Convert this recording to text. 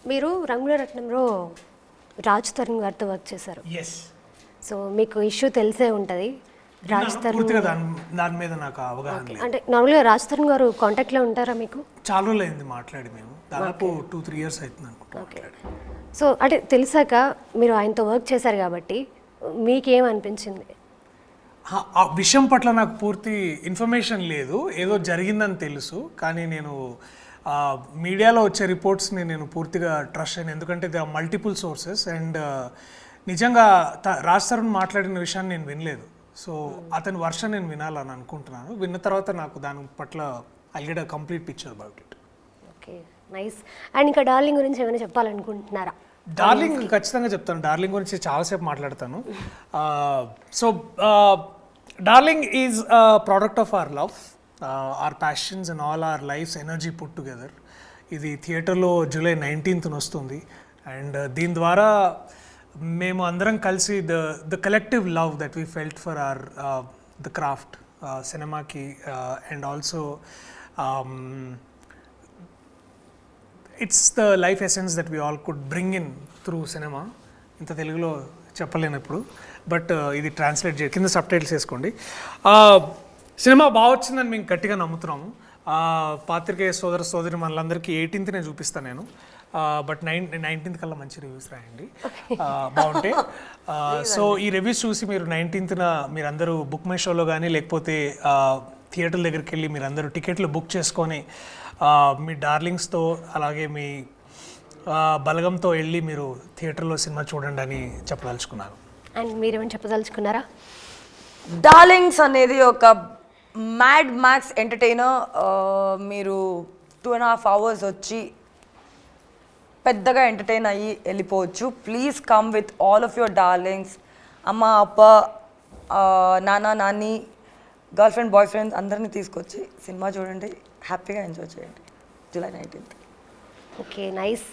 మీరు రంగుల రత్నంలో రాజ్ తరుణ్ గారితో వర్క్ చేశారు. ఎస్, సో మీకు ఇష్యూ తెలిసే ఉంటుంది. రాజ్ తరుణ్ పూర్తిగా దాని మీద నాకు అవగాహన లేదు. అంటే నార్మల్గా రాజ్ తరుణ్ గారు కాంటాక్ట్లో ఉంటారా మీకు? చాలా రోజులు అయింది మాట్లాడి, మేము దాదాపు 2-3 years అవుతుంది అనుకుంటా మాట్లాడి. సో అంటే తెలిసాక మీరు ఆయనతో వర్క్ చేశారు కాబట్టి మీకేమనిపించింది? ఆ విషయం పట్ల నాకు పూర్తి ఇన్ఫర్మేషన్ లేదు, ఏదో జరిగిందని తెలుసు. కానీ నేను మీడియాలో వచ్చే రిపోర్ట్స్ని నేను పూర్తిగా ట్రస్ట్ చేయను, ఎందుకంటే they are multiple sources. And నిజంగా రాజ్ తరుణ్ మాట్లాడిన విషయాన్ని నేను వినలేదు. సో అతని వర్షన్ నేను వినాలని అనుకుంటున్నాను. విన్న తర్వాత నాకు దాని పట్ల I get a complete picture about it. Okay, nice. And ఇంకా డార్లింగ్ గురించి ఏమైనా చెప్పాలనుకుంటున్నారా? డార్లింగ్ ఖచ్చితంగా చెప్తాను. డార్లింగ్ గురించి చాలాసేపు మాట్లాడతాను. So darling is product of our love, our passions and all our life's energy put together. ఇది థియేటర్లో July 19th వస్తుంది. అండ్ దీని ద్వారా మేము అందరం కలిసి the collective love that we felt for our the craft సినిమాకి, and also it's the life essence that we all could bring in through cinema. ఇంత తెలుగులో చెప్పలేను ఇప్పుడు, బట్ ఇది ట్రాన్స్లేట్ చేయ కింద సబ్ టైటిల్స్ వేసుకోండి. సినిమా బాగా వచ్చిందని మేము గట్టిగా నమ్ముతున్నాము. పాత్రికేయ సోదరి మనలందరికీ 18th చూపిస్తాను నేను, బట్ 19th కల్లా మంచి రివ్యూస్ రాయండి బాగుంటే. సో ఈ రివ్యూస్ చూసి మీరు 19th మీరందరూ బుక్ మై షోలో కానీ లేకపోతే థియేటర్ల దగ్గరికి వెళ్ళి మీరందరూ టికెట్లు బుక్ చేసుకొని మీ డార్లింగ్స్తో అలాగే మీ బలగంతో వెళ్ళి మీరు థియేటర్లో సినిమా చూడండి అని చెప్పదలుచుకున్నాను. అండ్ మీరేమైనా చెప్పదలుచుకున్నారా? డార్లింగ్స్ అనేది ఒక మ్యాడ్ మ్యాక్స్ ఎంటర్టైనర్. మీరు 2.5 hours వచ్చి పెద్దగా ఎంటర్టైన్ అయ్యి వెళ్ళిపోవచ్చు. Please come with all of your darlings, అమ్మ అప్ప నాన్న నాని, గర్ల్ ఫ్రెండ్ బాయ్ ఫ్రెండ్స్ అందరినీ తీసుకొచ్చి సినిమా చూడండి, హ్యాపీగా ఎంజాయ్ చేయండి. July 19th. Okay, nice.